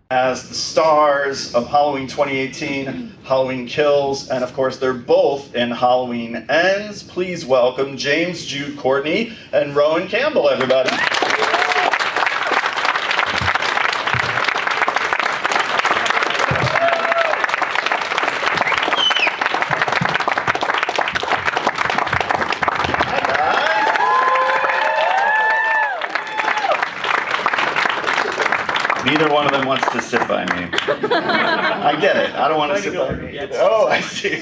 as the stars of Halloween 2018, Halloween Kills, and of course they're both in Halloween Ends. Please welcome James Jude Courtney and Rohan Campbell, everybody. Neither one of them wants to sit by me. I get it. I don't want to sit by me. Oh, I see.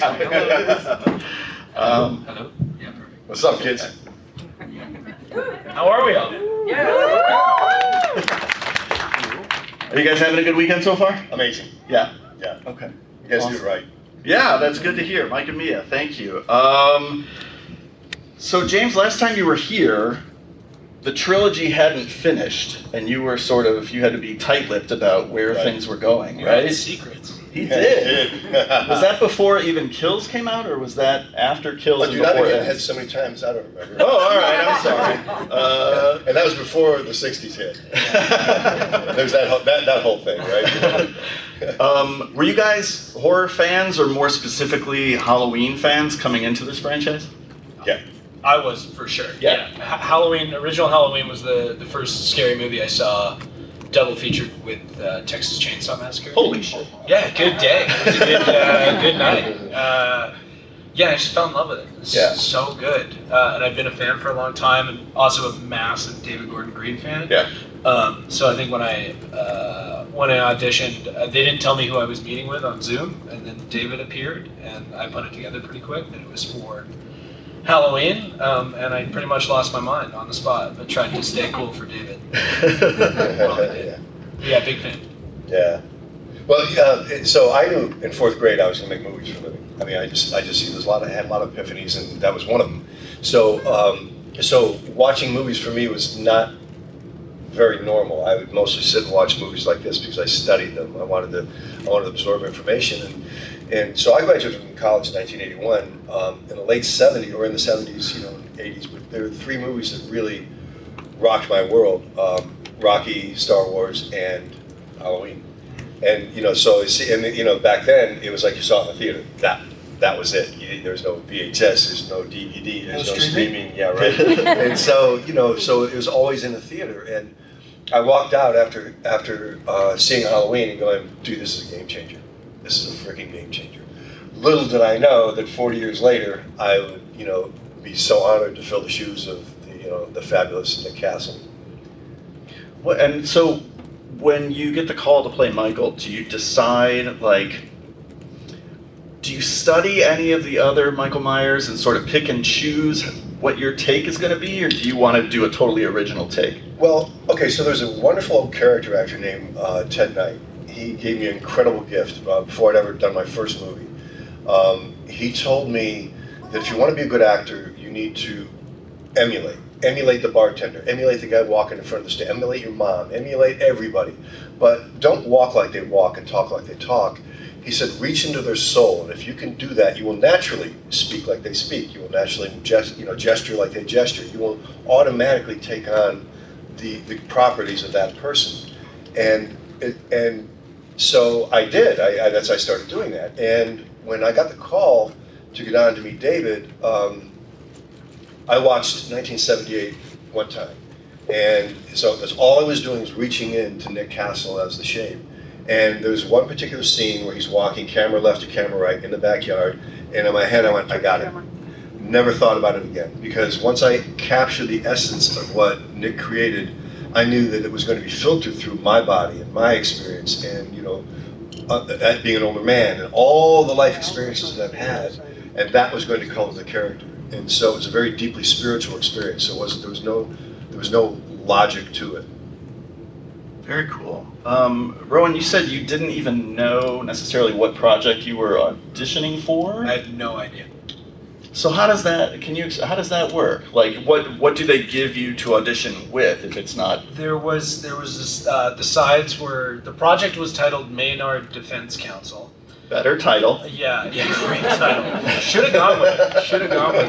Hello. Yeah, perfect. What's up, kids? How are we all? Are you guys having a good weekend so far? Amazing. Yeah. Yeah. Okay. You guys Awesome. do it right. Yeah, that's good to hear. Mike and Mia, thank you. So James, last time you were here, the trilogy hadn't finished, and you were you had to be tight-lipped about where Right. things were going, You right? had secrets. He Yeah, did. he did. Was that before even Kills came out, or was that after Kills Oh, and dude, I've before been Ends? ahead so many times, I don't remember. Oh, all right, I'm sorry. And that was before the 60s hit. There's that whole thing, right? Were you guys horror fans, or more specifically Halloween fans coming into this franchise? Yeah. I was, for sure. Yeah. Original Halloween was the first scary movie I saw, double featured with Texas Chainsaw Massacre. Holy shit. Yeah, good day. It was a good night. Yeah, I just fell in love with it. It was Yeah. so good. And I've been a fan for a long time, and also a massive David Gordon Green fan. Yeah. So I think when I auditioned, they didn't tell me who I was meeting with on Zoom, and then David appeared, and I put it together pretty quick that it was for Halloween, and I pretty much lost my mind on the spot, but tried to stay cool for David. Yeah. Yeah, big fan. Yeah. Well, so I knew in fourth grade I was going to make movies for a living. I mean, I just see I had a lot of epiphanies, and that was one of them. So watching movies for me was not very normal. I would mostly sit and watch movies like this because I studied them. I wanted to absorb information, and so I graduated from college in 1981. In the late 70s, or in the 70s, 80s, but there were three movies that really rocked my world: Rocky, Star Wars, and Halloween. And back then it was like you saw it in the theater. That was it. There's no VHS, there's no DVD, there's no streaming. Yeah, right. And so so it was always in the theater. And I walked out after seeing Halloween and going, dude, this is a game changer. This is a freaking game changer. Little did I know that 40 years later I would be so honored to fill the shoes of the fabulous Nick Castle. Well, and so when you get the call to play Michael, do you decide, do you study any of the other Michael Myers and sort of pick and choose what your take is going to be, or do you want to do a totally original take? Well, okay, so there's a wonderful old character actor named Ted Knight. He gave me an incredible gift before I'd ever done my first movie. He told me that if you want to be a good actor, you need to emulate. Emulate the bartender, emulate the guy walking in front of the stage, emulate your mom, emulate everybody. But don't walk like they walk and talk like they talk. He said, reach into their soul, and if you can do that, you will naturally speak like they speak. You will naturally gesture like they gesture. You will automatically take on the properties of that person. And so I did. I started doing that. And when I got the call to get on to meet David, I watched 1978 one time, and so that's all I was doing was reaching in to Nick Castle as the Shade. And there's one particular scene where he's walking camera left to camera right in the backyard, and in my head I went, I got it. Never thought about it again, because once I captured the essence of what Nick created, I knew that it was going to be filtered through my body and my experience, and being an older man and all the life experiences that I've had, and that was going to color the character. And so it was a very deeply spiritual experience. So there was no logic to it. Very cool. Rohan, you said you didn't even know necessarily what project you were auditioning for? I had no idea. So how does that work? What do they give you to audition with if it's not? There was this, the sides were, the project was titled Maynard Defense Council. Better title. Yeah, great title. Should have gone with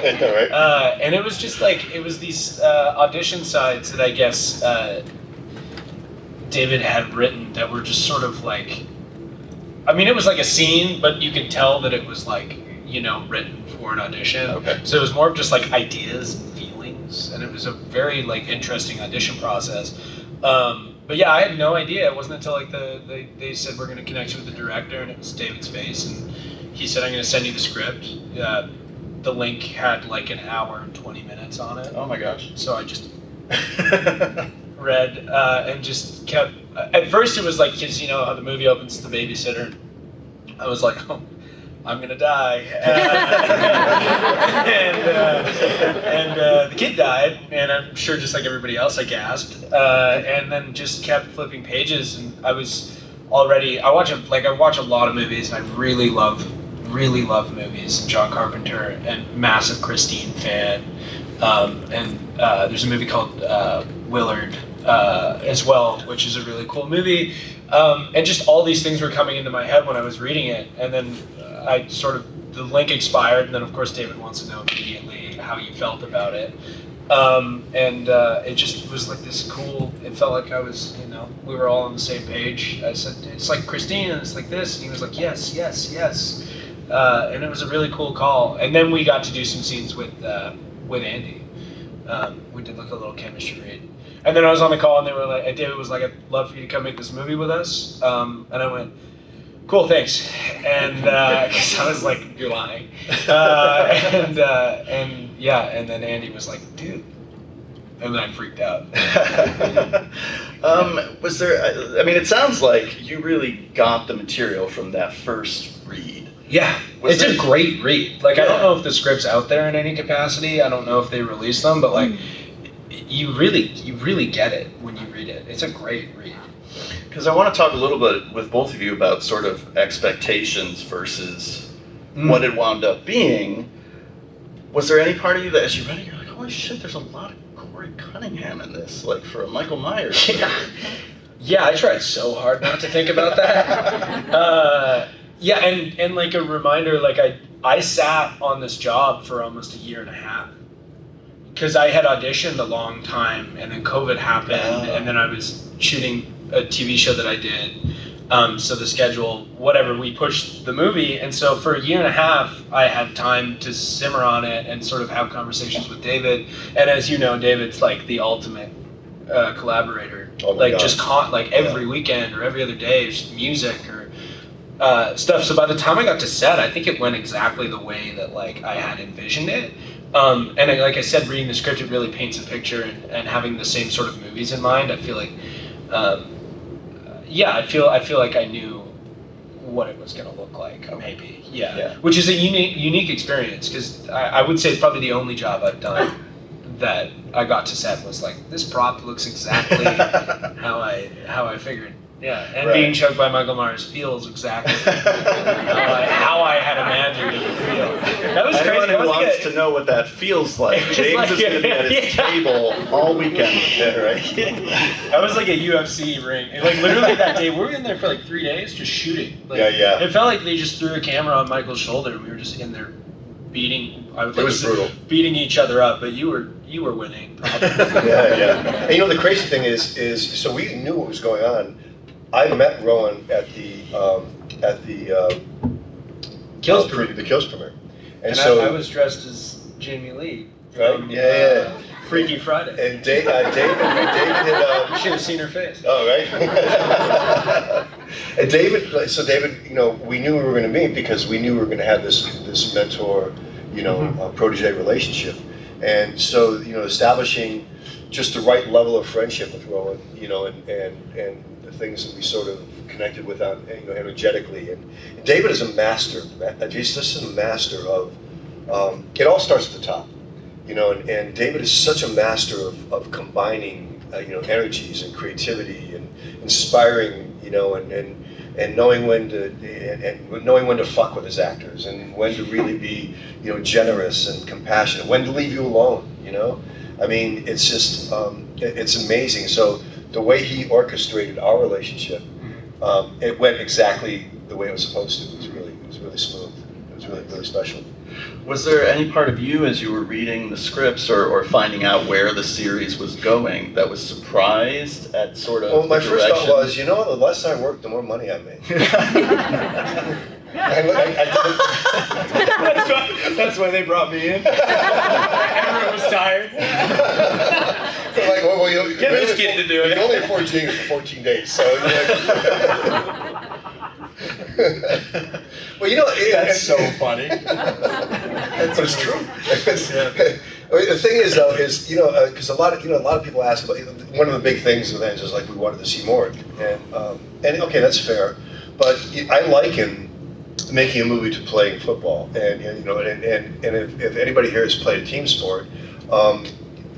it. Right. And it was just it was these audition sides that I guess David had written that were just sort of like, I mean, it was like a scene, but you could tell that it was like, you know, written for an audition. Okay. So it was more of just like ideas and feelings, and it was a very like interesting audition process. But yeah, I had no idea. It wasn't until like they said we're going to connect you with the director, and it was David's face, and he said, I'm going to send you the script. The link had like an hour and 20 minutes on it. Oh my gosh. So I just read and just kept. At first, it was like, because you know how the movie opens, the babysitter. I was like, oh, I'm gonna die, and the kid died, and I'm sure just like everybody else, I gasped, and then just kept flipping pages, and I was already. I watch a lot of movies, and I really love movies. John Carpenter, and massive Christine fan. And there's a movie called Willard as well, which is a really cool movie. And just all these things were coming into my head when I was reading it. And then I sort of, the link expired, and then of course David wants to know immediately how you felt about it. It just was like this cool, it felt like I was, you know, we were all on the same page. I said, it's like Christine, and it's like this. And he was like, yes, yes, yes. And it was a really cool call. And then we got to do some scenes with Andy. We did like a little chemistry read. And then I was on the call, and they were like, David was like, I'd love for you to come make this movie with us. And I went, cool, thanks. And because I was like, you're lying. And then Andy was like, dude. And then I freaked out. Was there, I mean, it sounds like you really got the material from that first read. Yeah, it's a great read. Like, I don't know if the script's out there in any capacity. I don't know if they release them, but like, you really get it when you read it. It's a great read. Because I want to talk a little bit with both of you about sort of expectations versus what it wound up being. Was there any part of you that, as you read it, you're like, holy shit, there's a lot of Corey Cunningham in this, like for a Michael Myers. Yeah, I tried so hard not to think about that. Yeah, and like a reminder, like I sat on this job for almost a year and a half. Because I had auditioned a long time, and then COVID happened, and then I was shooting a TV show that I did. So the schedule, whatever, we pushed the movie, and so for a year and a half, I had time to simmer on it and sort of have conversations with David. And as you know, David's like the ultimate collaborator. Oh my like God. just every weekend or every other day, just music or stuff. So by the time I got to set, I think it went exactly the way that like I had envisioned it. And like I said, reading the script, it really paints a picture, and having the same sort of movies in mind, I feel like, I feel like I knew what it was going to look like, maybe, yeah. Which is a unique experience, because I would say it's probably the only job I've done that I got to set was like, this prop looks exactly how I figured. Yeah, and being chugged by Michael Myers feels exactly how I had imagined it would feel. That was crazy. Anyone who wants to know what that feels like, James is going to be at his table all weekend. Yeah, right? I was like a UFC ring. And like literally that day, we were in there for like 3 days just shooting. Like, Yeah. It felt like they just threw a camera on Michael's shoulder, and we were just in there beating. It was brutal. Beating each other up, but you were winning. Probably. Yeah. And you know, the crazy thing is so we knew what was going on. I met Rohan at the Kills premiere. The Kills premiere, and so I was dressed as Jamie Lee. Right? From, Yeah. Freaky Friday. And David had. You should have seen her face. Oh, right. And David, you know, we knew we were going to meet because we knew we were going to have this mentor, you know, protege relationship, and so you know, establishing just the right level of friendship with Rohan, you know, and the things that we sort of connected with, you know, energetically. And David is a master. This is a master of. It all starts at the top, you know, and David is such a master of combining, you know, energies and creativity and inspiring, you know, and knowing when to fuck with his actors and when to really be, you know, generous and compassionate, when to leave you alone, you know. I mean, it's just, it's amazing. So the way he orchestrated our relationship, it went exactly the way it was supposed to. It was really smooth. was really, really special. Was there any part of you as you were reading the scripts or finding out where the series was going that was surprised at sort of Well, my the first thought direction? was, the less I worked, the more money I made. That's why they brought me in. Everyone was tired. They're like, well, Get this kid to do it. You can only afford James for 14 days, so. Well, That's so funny. But it's true. The thing is, though, because a lot of people ask about one of the big things with Angels, like we wanted to see more, and okay, that's fair, but I liken making a movie to playing football, and if anybody here has played a team sport,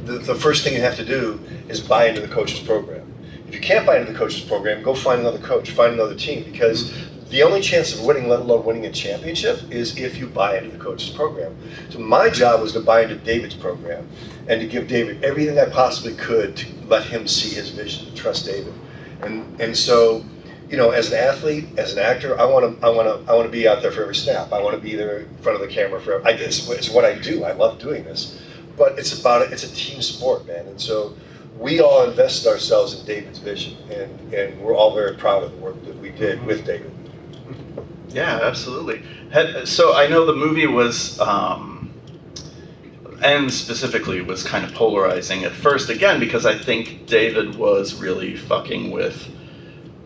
the first thing you have to do is buy into the coach's program. If you can't buy into the coach's program, go find another coach, find another team, because the only chance of winning, let alone winning a championship, is if you buy into the coach's program. So my job was to buy into David's program and to give David everything I possibly could to let him see his vision, to trust David. And so, as an athlete, as an actor, I want to be out there for every snap. I want to be there in front of the camera for. It's what I do. I love doing this, but it's a team sport, man. And so we all invested ourselves in David's vision, and we're all very proud of the work that we did with David. Yeah, absolutely. So I know the movie was, and specifically was kind of polarizing at first, again, because I think David was really fucking with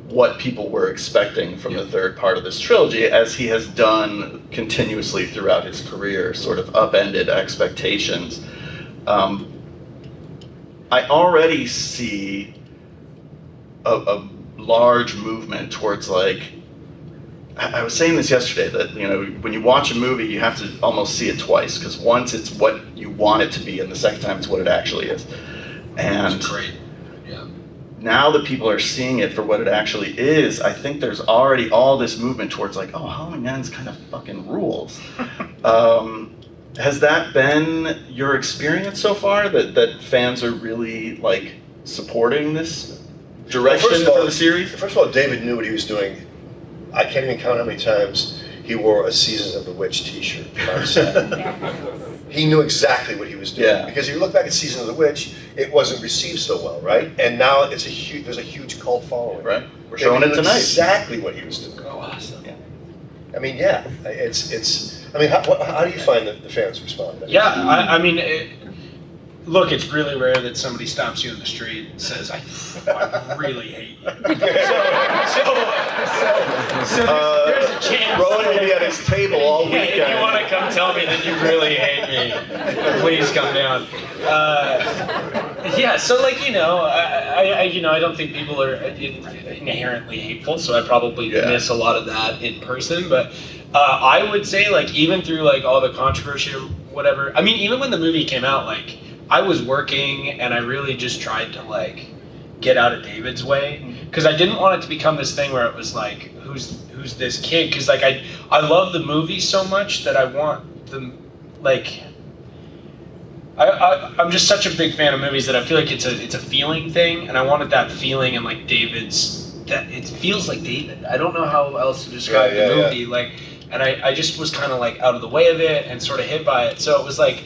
what people were expecting from the third part of this trilogy, as he has done continuously throughout his career, sort of upended expectations. I already see a large movement towards, like, I was saying this yesterday, that when you watch a movie, you have to almost see it twice, because once it's what you want it to be, and the second time it's what it actually is. And That's great. Yeah. now that people are seeing it for what it actually is, I think there's already all this movement towards, like, oh, Halloween Ends kind of fucking rules. Has that been your experience so far, that fans are really, like, supporting this direction for the series? First of all, David knew what he was doing. I can't even count how many times he wore a Seasons of the Witch t-shirt on set. He knew exactly what he was doing. Yeah. Because if you look back at Season of the Witch, it wasn't received so well, right? And now there's a huge cult following. Right. We're showing it tonight. Exactly what he was doing. Oh, awesome. Yeah. I mean, yeah, how do you find that the fans respond? Yeah, I mean, look, it's really rare that somebody stops you in the street and says, I really hate you. So there's a chance. Rowan will be at his table all weekend. If you want to come tell me that you really hate me, please come down. Yeah, so, like, I don't think people are inherently hateful, so I probably miss a lot of that in person. But I would say, like, even through, like, all the controversy or whatever, I mean, even when the movie came out, like, I was working and I really just tried to, like, get out of David's way, because I didn't want it to become this thing where it was like, who's this kid? Because, like, I love the movie so much that I want them, like, I'm just such a big fan of movies that I feel like it's a feeling thing, and I wanted that feeling, and, like, David's, that it feels like David. I don't know how else to describe the movie, like, and I just was kind of, like, out of the way of it and sort of hit by it. So it was like,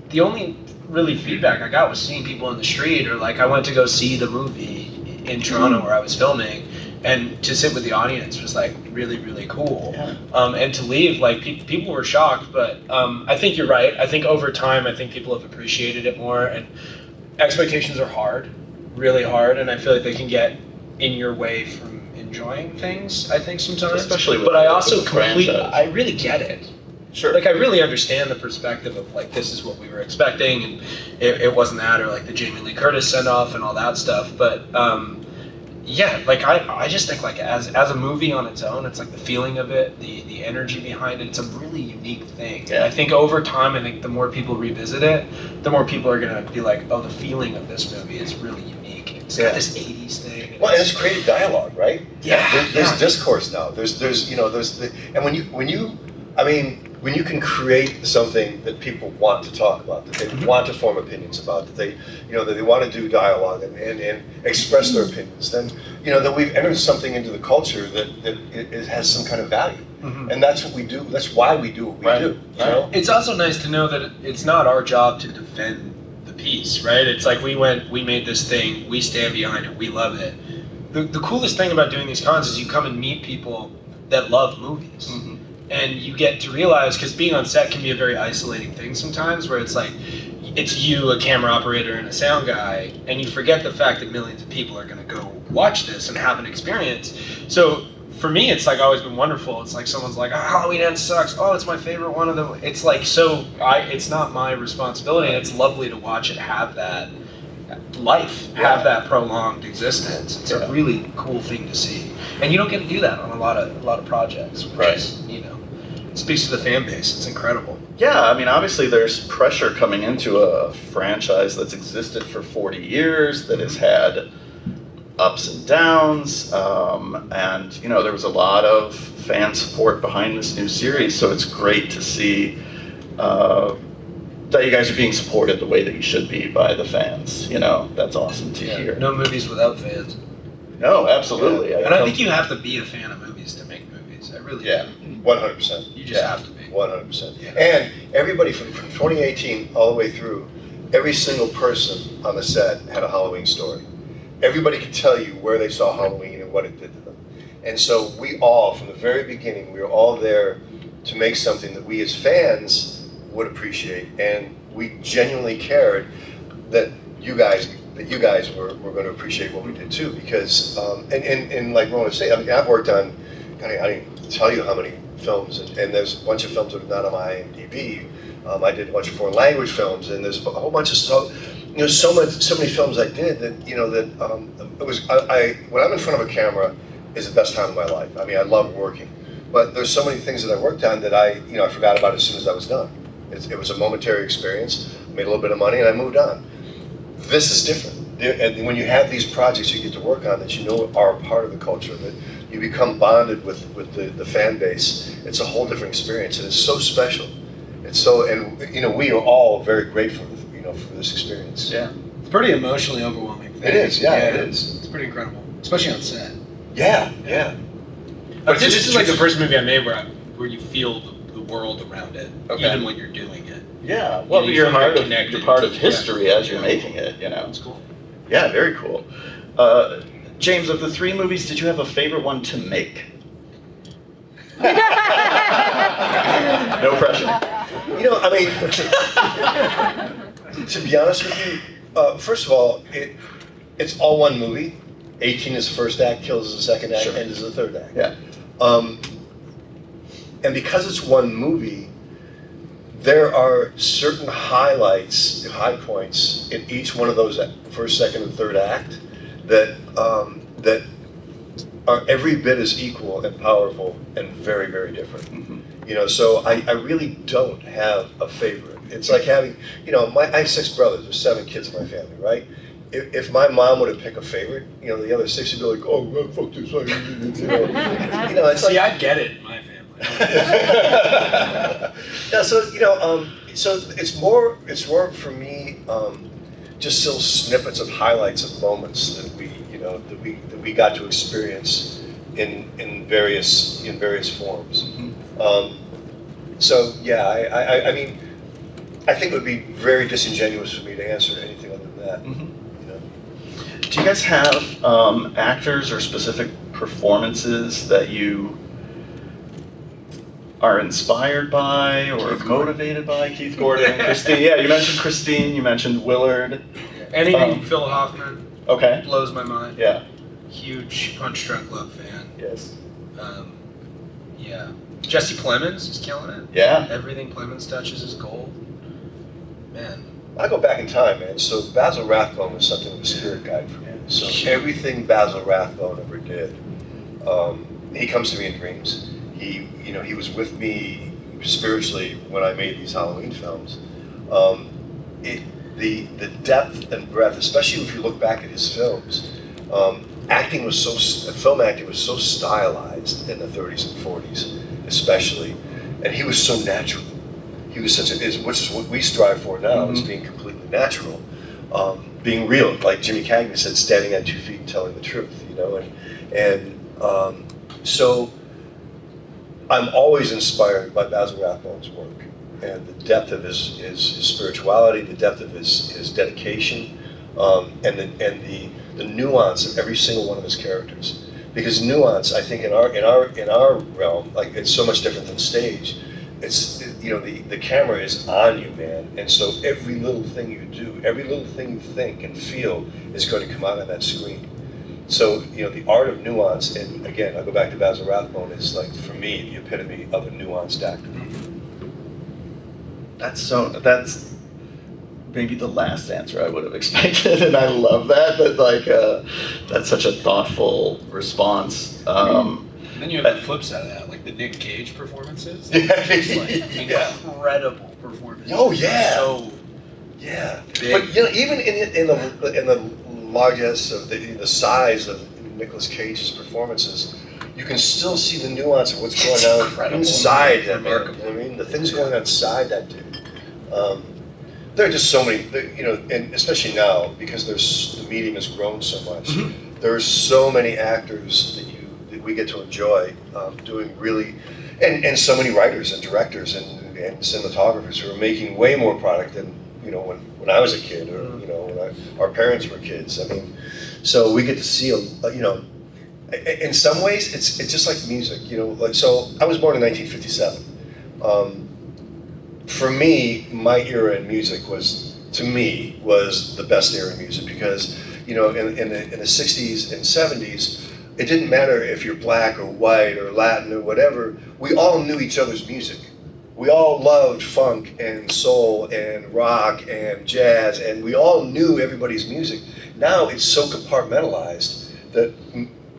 the only really feedback I got was seeing people in the street, or, like, I went to go see the movie in Toronto where I was filming, and to sit with the audience was, like, really, really cool. Yeah. And to leave, like, people were shocked, but I think you're right. I think over time, I think people have appreciated it more, and expectations are hard, really hard, and I feel like they can get in your way from enjoying things, I think, sometimes. Especially with but I also the franchise. I really get it. Sure. Like, I really understand the perspective of, like, this is what we were expecting, and it wasn't that, or, like, the Jamie Lee Curtis send-off and all that stuff. But yeah, like, I just think, like, as a movie on its own, it's like the feeling of it, the energy behind it, it's a really unique thing. Yeah. And I think over time, I think the more people revisit it, the more people are gonna be like, oh, the feeling of this movie is really unique. It's got this 80s thing. Well, and it's creative dialogue, right? Yeah. There's discourse now. There's and when you I mean, when you can create something that people want to talk about, that they want to form opinions about, that they, that they want to do dialogue and express their opinions, then, that we've entered something into the culture that it has some kind of value. And that's what we do. That's why we do what we do. You know? It's also nice to know that it's not our job to defend the piece, right? It's like we made this thing, we stand behind it, we love it. The coolest thing about doing these cons is you come and meet people that love movies. And you get to realize, because being on set can be a very isolating thing sometimes, where it's like, it's you, a camera operator, and a sound guy, and you forget the fact that millions of people are going to go watch this and have an experience. So for me, it's like always been wonderful. It's like someone's like, oh, Halloween Ends sucks. Oh, it's my favorite one of them. It's like, it's not my responsibility, and it's lovely to watch it have that life, have that prolonged existence. It's a really cool thing to see. And you don't get to do that on a lot of projects, which is, speaks to the fan base. It's incredible. Yeah, I mean, obviously there's pressure coming into a franchise that's existed for 40 years, that has had ups and downs, and there was a lot of fan support behind this new series, so it's great to see that you guys are being supported the way that you should be by the fans. That's awesome to hear. No movies without fans. No, absolutely. And I think you have to be a fan of movies to make movies. I really do. 100%. You just have to be. 100%. And everybody from 2018 all the way through, every single person on the set had a Halloween story. Everybody could tell you where they saw Halloween and what it did to them. And so we all, from the very beginning, we were all there to make something that we as fans would appreciate. And we genuinely cared that you guys were going to appreciate what we did too. Because, and like Rohan was saying, I mean, I've worked on, I didn't tell you how many films, and there's a bunch of films that are not on my IMDb. I did a bunch of foreign language films, and there's a whole bunch of stuff. So many films I did that it was when I'm in front of a camera is the best time of my life. I mean, I love working, but there's so many things that I worked on that I forgot about as soon as I was done. It was a momentary experience. Made a little bit of money, and I moved on. This is different. And when you have these projects you get to work on that are part of the culture, that you become bonded with the fan base, it's a whole different experience, and it's so special. It's so, and we are all very grateful, for this experience. Yeah, it's pretty emotionally overwhelming. It is, it is. It's pretty incredible, especially on set. Yeah. But this is like the first movie I made where you feel the world around it, even when you're doing it. Yeah, well, you're part of history as you're making it. It's cool. Yeah, very cool. James, of the 3 movies, did you have a favorite one to make? No pressure. To be honest with you, first of all, it's all one movie. 18 is the first act, Kills is the second act, End is the third act. Yeah. And because it's one movie, there are certain highlights, high points in each one of those first, second, and third act that are every bit as equal and powerful and very, very different. So I really don't have a favorite. It's like having, I have 6 brothers, there's 7 kids in my family, right? If my mom were to pick a favorite, the other 6 would be like, oh, well, fuck this. It's like, I get it in my family. Yeah, so it's more for me, just little snippets of highlights of moments that we got to experience in various forms. So yeah, I mean, I think it would be very disingenuous for me to answer anything other than that. Do you guys have actors or specific performances that you are inspired by or motivated by? Keith Gordon, Christine. Yeah, you mentioned Christine. You mentioned Willard. Anything Phil Hoffman. Okay. Blows my mind. Yeah. Huge Punch Drunk Love fan. Yes. Yeah. Jesse Plemons is killing it. Yeah. Everything Plemons touches is gold. Man. I go back in time, man. So Basil Rathbone was something of a spirit guide for me. So everything Basil Rathbone ever did, he comes to me in dreams. He was with me spiritually when I made these Halloween films. The depth and breadth, especially if you look back at his films, film acting was so stylized in the 30s and 40s, especially. and he was so natural. He was which is what we strive for now, is being completely natural, being real. Like Jimmy Cagney said, standing on 2 feet and telling the truth. So I'm always inspired by Basil Rathbone's work and the depth of his spirituality, the depth of his dedication, and the nuance of every single one of his characters. Because nuance, I think, in our realm, like, it's so much different than stage. It's, the camera is on you, man, and so every little thing you do, every little thing you think and feel is going to come out on that screen. So, the art of nuance, and again, I'll go back to Basil Rathbone, is, like, for me, the epitome of a nuanced actor. That's maybe the last answer I would have expected, and I love that. But like, that's such a thoughtful response. And then you have the flip side of that, like the Nick Cage performances. Just like incredible performances. Oh yeah. So big. But even in the largesse of the size of Nicolas Cage's performances, you can still see the nuance of what's going on inside that man. You know what I mean? The things going on inside that dude. There are just so many, and especially now, because the medium has grown so much. There are so many actors that we get to enjoy doing really, and so many writers and directors and cinematographers who are making way more product than when I was a kid, or when our parents were kids. I mean, so we get to see in some ways it's just like music. So I was born in 1957. For me, my era in music was the best era in music, because in the 60s and 70s, it didn't matter if you're black or white or Latin or whatever. We all knew each other's music. We all loved funk and soul and rock and jazz, and we all knew everybody's music. Now it's so compartmentalized that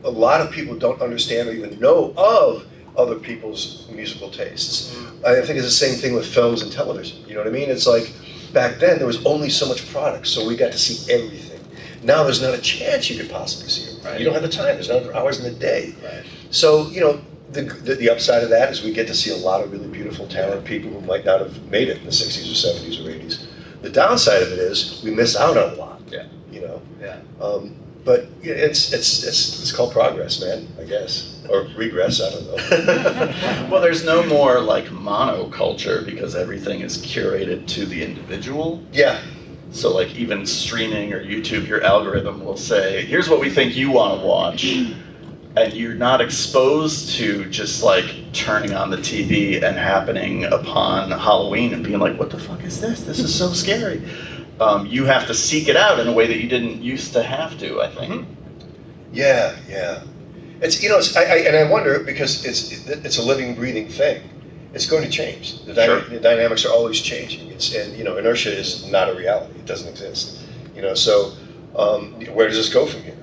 a lot of people don't understand or even know of other people's musical tastes. I think it's the same thing with films and television. You know what I mean? It's like, back then there was only so much product, so we got to see everything. Now there's not a chance you could possibly see it. Right. You don't have the time. There's not hours in the day. Right. So the upside of that is we get to see a lot of really beautiful, talented people who might not have made it in the 60s or 70s or 80s. The downside of it is we miss out on a lot. Yeah. Yeah. But it's called progress, man, I guess, or regress. I don't know. Well, there's no more like monoculture, because everything is curated to the individual. Yeah. So like even streaming or YouTube, your algorithm will say, "Here's what we think you want to watch," and you're not exposed to just like turning on the TV and happening upon Halloween and being like, "What the fuck is this? This is so scary." You have to seek it out in a way that you didn't used to have to, I think. Yeah. It's I wonder, because it's a living, breathing thing. It's going to change. The dynamics are always changing. Inertia is not a reality. It doesn't exist. So where does this go from here?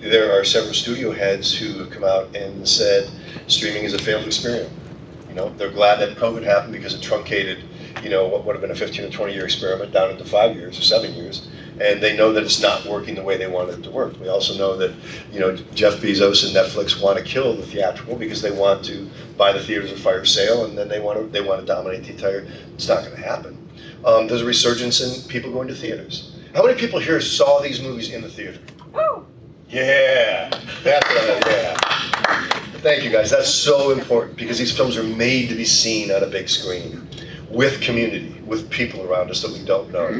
There are several studio heads who have come out and said streaming is a failed experiment. They're glad that COVID happened, because it truncated what would have been a 15 or 20-year experiment down into 5 years or 7 years, and they know that it's not working the way they wanted it to work. We also know that Jeff Bezos and Netflix want to kill the theatrical, because they want to buy the theaters or fire sale, and then they want to dominate the entire. It's not going to happen. There's a resurgence in people going to theaters. How many people here saw these movies in the theater? Woo! Yeah, that's yeah. Thank you, guys. That's so important, because these films are made to be seen on a big screen, with community, with people around us that we don't know,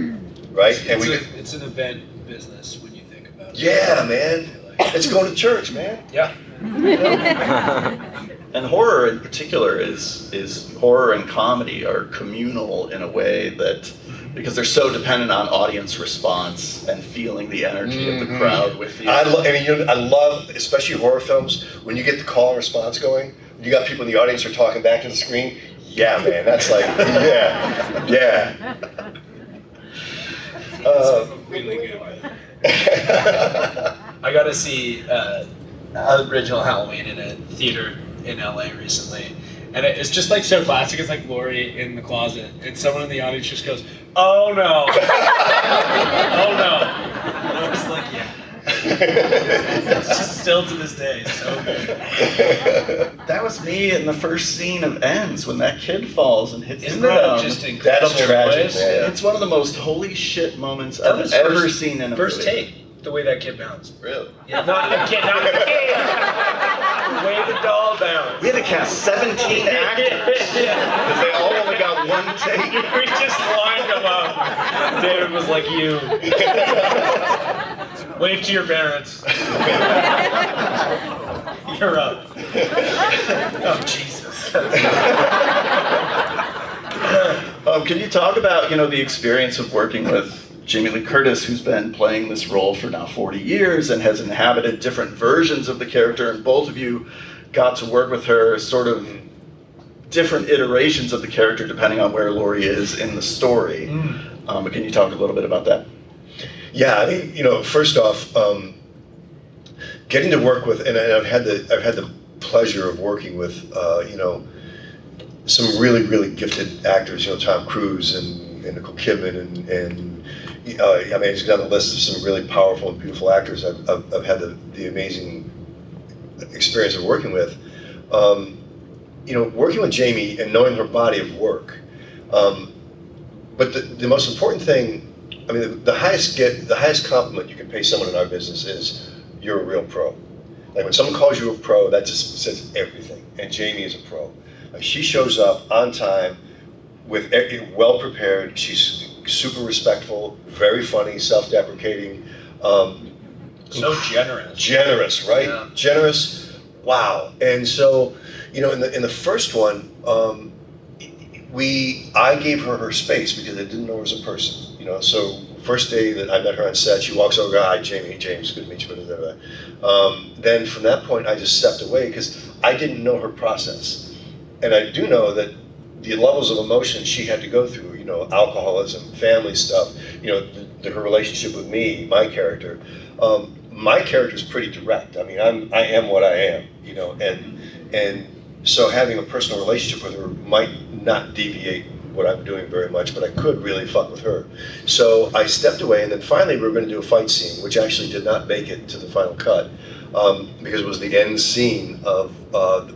right? It's an event business when you think about it. Yeah, man. It's going to church, man. Yeah. And horror in particular is horror and comedy are communal in a way that, because they're so dependent on audience response and feeling the energy of the crowd with you. I love, especially horror films, when you get the call and response going. You got people in the audience who are talking back to the screen. Yeah, man, that's like, yeah. Really good. I got to see original Halloween in a theater in LA recently, and it's just like so classic. It's like Laurie in the closet, and someone in the audience just goes, "Oh no, oh no!" And I was like, "Yeah." It's just still to this day so good. That was me in the first scene of Ends when that kid falls and hits Isn't the ground. that just incredible? That's tragic, noise? man. It's one of the most holy shit moments That I've was ever seen in a First movie. take, the way that kid bounced. Really? Yeah, not the kid, not the kid. The way the doll bounced. We had to cast 17 actors because they all only got one take. We just lined them up. David was like, you. Wave to your parents. You're up. Oh, Jesus. Can you talk about, the experience of working with Jamie Lee Curtis, who's been playing this role for now 40 years and has inhabited different versions of the character, and both of you got to work with her sort of different iterations of the character depending on where Laurie is in the story. Can you talk a little bit about that? Yeah, I mean, first off, getting to work with, and I've had the pleasure of working with, some really, really gifted actors. Tom Cruise and Nicole Kidman, and I mean, just down the list of some really powerful and beautiful actors I've had the amazing experience of working with. Working with Jamie and knowing her body of work. But the most important thing, I mean, the highest compliment you can pay someone in our business is you're a real pro. Like when someone calls you a pro, that just says everything. And Jamie is a pro. Like she shows up on time, well prepared. She's super respectful, very funny, self-deprecating. So generous. Generous, right? Yeah. Generous. Wow. And so, in the first one, I gave her space because I didn't know her as a person. So first day that I met her on set, she walks over, hi, Jamie, James, good to meet you. Then from that point, I just stepped away because I didn't know her process. And I do know that the levels of emotion she had to go through, alcoholism, family stuff, her relationship with me, my character. My character is pretty direct. I mean, I am what I am, and so having a personal relationship with her might not deviate what I'm doing very much, but I could really fuck with her. So I stepped away, and then finally we were going to do a fight scene, which actually did not make it to the final cut because it was the end scene of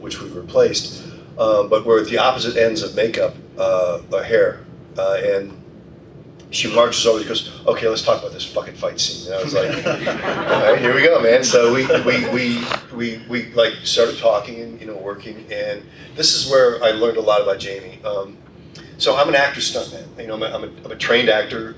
which we replaced. But we're at the opposite ends of makeup, hair, and she marches over and goes, okay, let's talk about this fucking fight scene. And I was like, all right, here we go, man. So we like started talking and working, and this is where I learned a lot about Jamie. So I'm an actor stuntman. I'm a trained actor.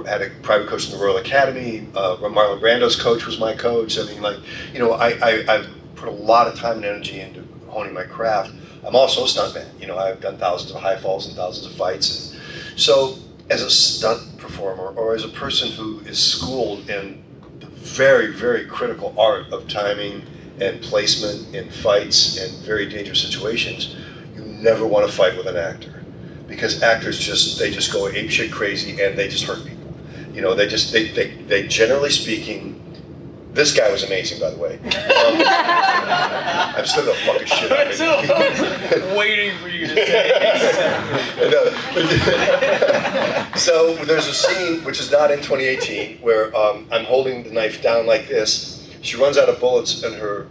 Had a private coach in the Royal Academy. Marlon Brando's coach was my coach. I mean, I've put a lot of time and energy into honing my craft. I'm also a stuntman. I've done thousands of high falls and thousands of fights. And so as a stunt performer or as a person who is schooled in the very, very critical art of timing and placement in fights and very dangerous situations, you never want to fight with an actor. Because actors just go apeshit crazy and they just hurt people. They generally speaking, this guy was amazing, by the way. I'm still gonna fuck his shit up. I'm waiting for you to say it. So there's a scene, which is not in 2018, where I'm holding the knife down like this. She runs out of bullets in her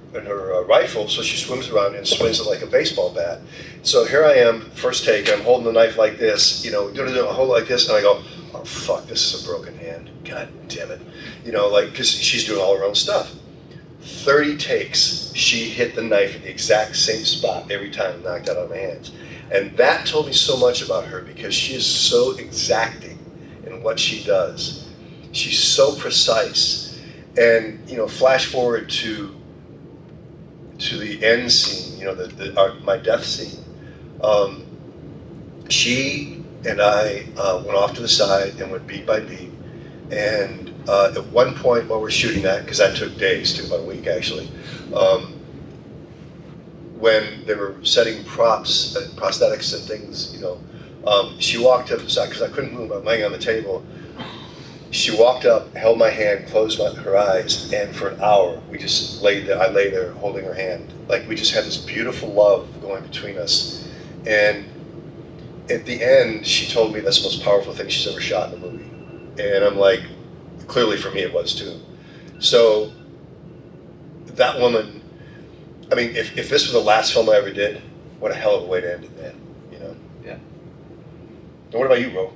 rifle, so she swims around and swings it like a baseball bat. So here I am, first take, I'm holding the knife like this, I hold it like this, and I go, oh fuck, this is a broken hand. God damn it. Because she's doing all her own stuff. 30 takes, she hit the knife at the exact same spot every time and knocked out on my hands. And that told me so much about her because she is so exacting in what she does. She's so precise. And, flash forward to the end scene, my death scene. She and I went off to the side and went beat by beat. And at one point while we're shooting that, because that took days, took about a week actually, when they were setting props, prosthetics and things, she walked up to the side, because I couldn't move, I'm laying on the table. She walked up, held my hand, closed her eyes, and for an hour we just laid there. I lay there holding her hand. Like we just had this beautiful love going between us. And at the end, she told me that's the most powerful thing she's ever shot in a movie. And I'm like, clearly for me it was too. So that woman, I mean, if this was the last film I ever did, what a hell of a way to end it, man. You know? Yeah. And what about you, Ro?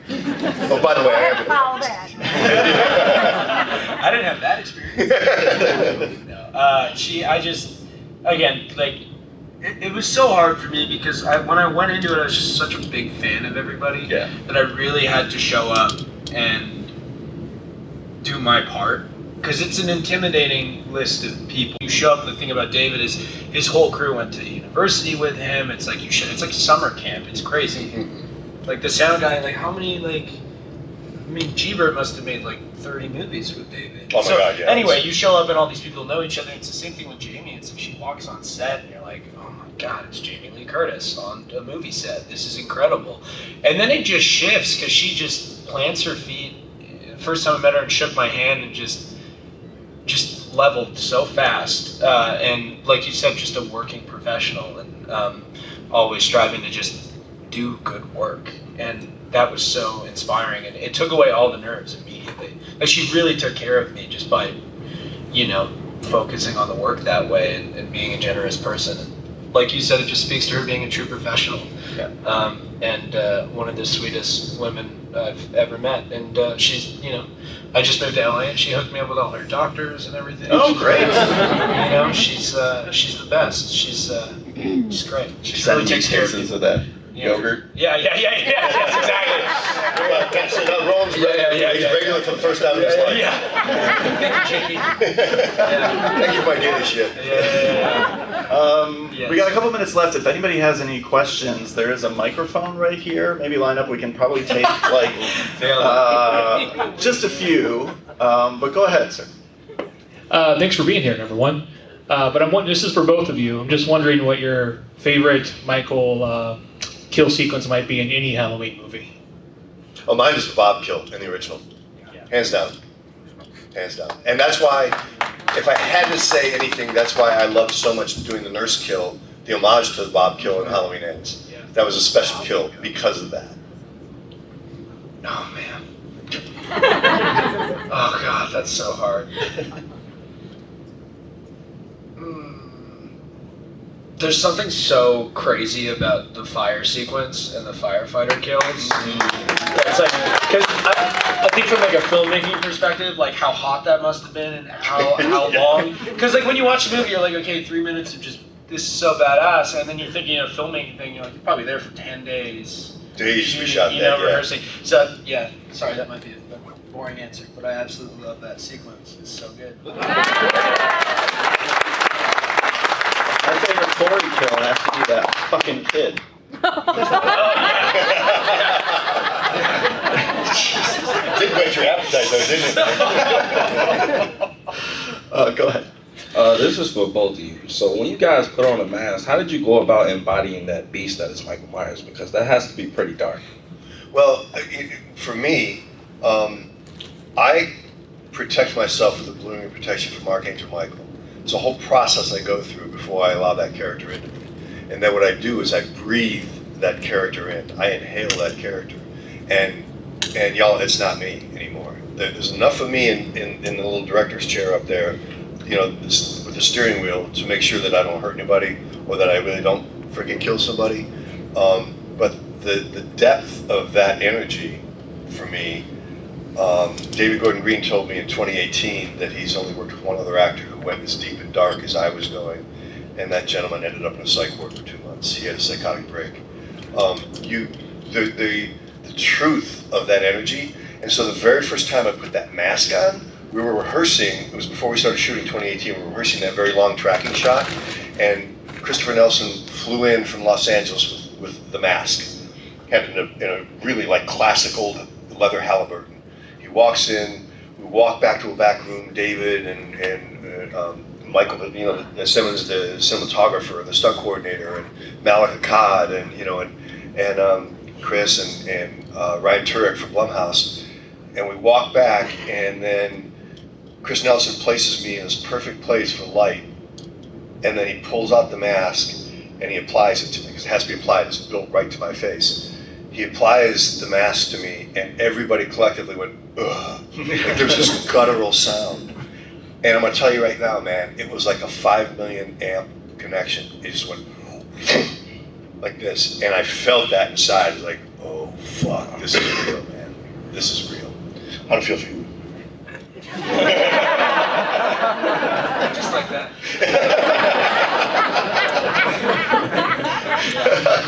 Oh, by the way, I am. All that. I didn't have that experience. No. Again, like, it was so hard for me because when I went into it, I was just such a big fan of everybody that I really had to show up and do my part. Because it's an intimidating list of people. You show up, the thing about David is his whole crew went to university with him. It's like it's like summer camp. It's crazy. Like the sound guy, like how many G-Bert must have made like 30 movies with David. Oh my God, yeah. Anyway, you show up and all these people know each other. It's the same thing with Jamie. It's like she walks on set and you're like, oh my God, it's Jamie Lee Curtis on a movie set. This is incredible. And then it just shifts because she just plants her feet. First time I met her and shook my hand and just leveled so fast. And like you said, just a working professional and always striving to just do good work. And that was so inspiring, and it took away all the nerves immediately. Like she really took care of me just by, focusing on the work that way and being a generous person. And like you said, it just speaks to her being a true professional. Yeah. And one of the sweetest women I've ever met. And she's, I just moved to LA and she hooked me up with all her doctors and everything. Oh, great. She's the best. She's great. She really takes care of me. Of that yogurt. Yeah, yes, exactly. So now Rohan's he's regular for the first time in his life. Thank you for my daily shit. Yes. We got a couple minutes left. If anybody has any questions, there is a microphone right here. Maybe line up. We can probably take just a few. But go ahead, sir. Thanks for being here, number one. But this is for both of you. I'm just wondering what your favorite Michael kill sequence might be in any Halloween movie. Oh, mine is the Bob kill in the original. Hands down. Hands down. And that's why, if I had to say anything, that's why I love so much doing the nurse kill, the homage to the Bob kill in Halloween Ends. That was a special kill because of that. Oh, man. Oh, God, that's so hard. There's something so crazy about the fire sequence and the firefighter kills. It's like, because I think from like a filmmaking perspective, like how hot that must have been and how long. Because like when you watch the movie, you're like, okay, 3 minutes of just, this is so badass. And then you're thinking of filmmaking thing, you're like, you're probably there for 10 days. Days we shot that, rehearsing. So, yeah, sorry, that might be a boring answer, but I absolutely love that sequence. It's so good. My favorite Corey kill has to be that fucking kid. Did whet your appetite though, didn't it? Go ahead. This is for both of you. So when you guys put on a mask, how did you go about embodying that beast that is Michael Myers? Because that has to be pretty dark. Well, for me, I protect myself with the blooming protection from Archangel Michael. It's a whole process I go through before I allow that character into me. And then what I do is I breathe that character in. I inhale that character. And y'all, it's not me anymore. There's enough of me in the little director's chair up there, with the steering wheel to make sure that I don't hurt anybody or that I really don't freaking kill somebody. But the depth of that energy for me, David Gordon Green told me in 2018 that he's only worked with one other actor who went as deep and dark as I was going, and that gentleman ended up in a psych ward for 2 months. He had a psychotic break. The truth of that energy, and so the very first time I put that mask on, we were rehearsing, it was before we started shooting 2018, we were rehearsing that very long tracking shot, and Christopher Nelson flew in from Los Angeles with the mask, had it in a really like classic old leather Halliburton. He walks in, we walk back to a back room, David and Michael, Simmons, the cinematographer, the stunt coordinator, and Malik Akkad, and Chris and Ryan Turek from Blumhouse. And we walk back, and then Chris Nelson places me in this perfect place for light, and then he pulls out the mask and he applies it to me, because it has to be applied, it's built right to my face. He applies the mask to me, and everybody collectively went, ugh. Like there was this guttural sound. And I'm gonna tell you right now, man, it was like a 5 million amp connection. It just went like this, and I felt that inside. It was like, oh fuck, this is real, man. This is real. How'd it feel for you? Just like that.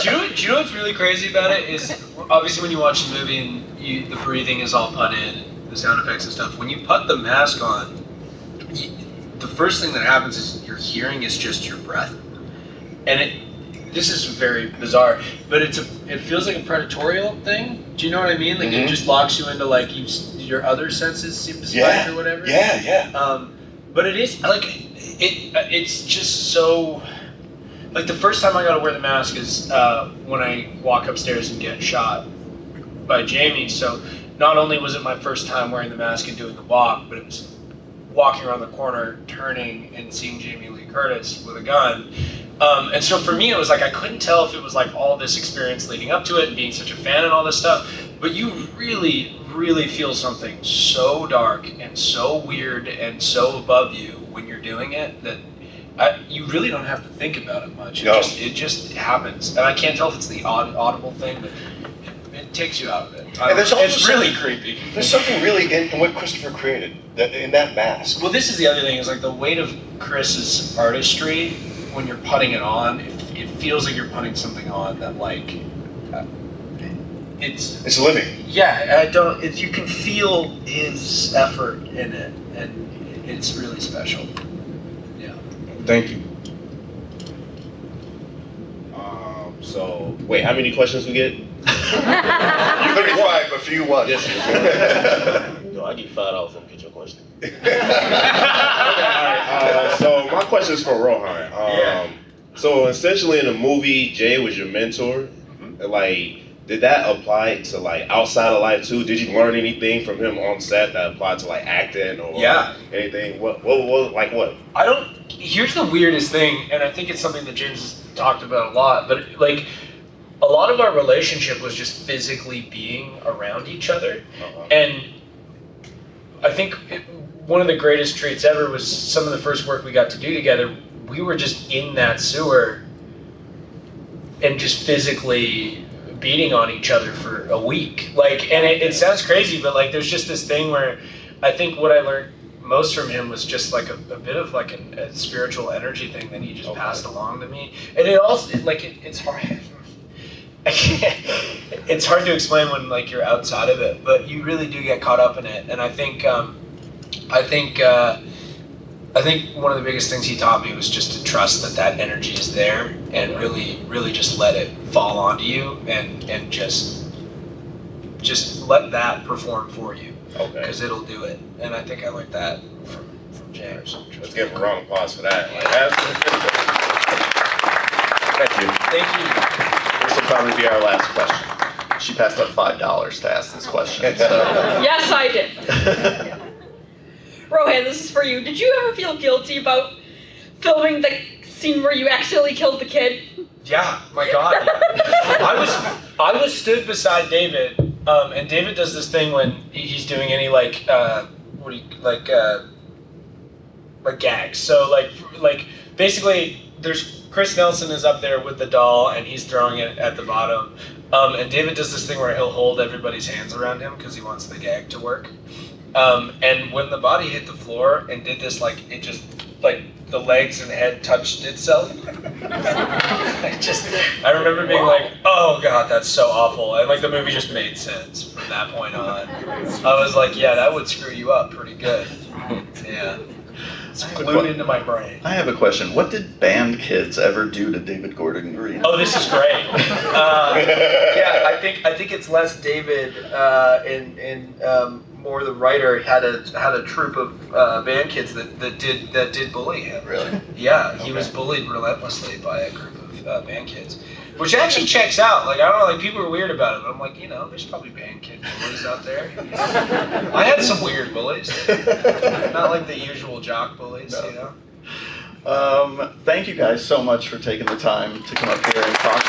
Do you know what's really crazy about it is obviously when you watch the movie and the breathing is all put in, the sound effects and stuff. When you put the mask on, the first thing that happens is your hearing is just your breath, and this is very bizarre, but it feels like a predatorial thing. Do you know what I mean? Like it just locks you into like your other senses seem to spike or whatever. Yeah. But it is like it's just so. Like the first time I got to wear the mask is when I walk upstairs and get shot by Jamie. So not only was it my first time wearing the mask and doing the walk, but it was walking around the corner, turning and seeing Jamie Lee Curtis with a gun. And so for me, it was like I couldn't tell if it was like all this experience leading up to it and being such a fan and all this stuff. But you really, really feel something so dark and so weird and so above you when you're doing it that you really don't have to think about it much. It just happens. And I can't tell if it's the audible thing, but it takes you out of it. It's really creepy. There's something really in what Christopher created, in that mask. Well, this is the other thing, is like the weight of Chris's artistry, when you're putting it on, it feels like you're putting something on that like, it's living. Yeah, you can feel his effort in it, and it's really special. Yeah. Thank you. So, wait, how many questions we get? You're 35, but for you, one. Yes. No, I give you $5 if I get your question. Okay, all right. So my question is for Rohan. So essentially in the movie, Jay was your mentor. Like, did that apply to like outside of life too? Did you learn anything from him on set that applied to like acting or anything? What like what? Here's the weirdest thing, and I think it's something that James has talked about a lot, but like a lot of our relationship was just physically being around each other. And I think one of the greatest traits ever was some of the first work we got to do together. We were just in that sewer and just physically beating on each other for a week. Like, and it sounds crazy, but like there's just this thing where I think what I learned most from him was just like a bit of like a spiritual energy thing that he just passed along to me. And it also, it's hard. It's hard to explain when like you're outside of it, but you really do get caught up in it. And I think one of the biggest things he taught me was just to trust that energy is there, and really just let it fall onto you, and just let that perform for you, because it'll do it. And I think I learned that from James. Let's give a round of applause for that. Thank you. This will probably be our last question. She passed up $5 to ask this question. So. Yes, I did. Rohan, this is for you. Did you ever feel guilty about filming the scene where you accidentally killed the kid? Yeah, my God. I was stood beside David, and David does this thing when he's doing any like gags. So like basically, there's Chris Nelson is up there with the doll, and he's throwing it at the bottom. And David does this thing where he'll hold everybody's hands around him because he wants the gag to work. And when the body hit the floor and did this, like it just like the legs and head touched itself. I remember being like, oh God, that's so awful. And like the movie just made sense from that point on. I was like, yeah, that would screw you up pretty good. Yeah. It's glued into my brain. I have a question. What did band kids ever do to David Gordon Green? Oh, this is great. Yeah, I think it's less David and more the writer had a troupe of band kids that did bully him. Really? Yeah, he was bullied relentlessly by a group of band kids, which actually checks out. Like, I don't know, like people are weird about it, but I'm like, there's probably band kid bullies out there. I had some weird bullies, not like the usual jock bullies, Thank you guys so much for taking the time to come up here and talk.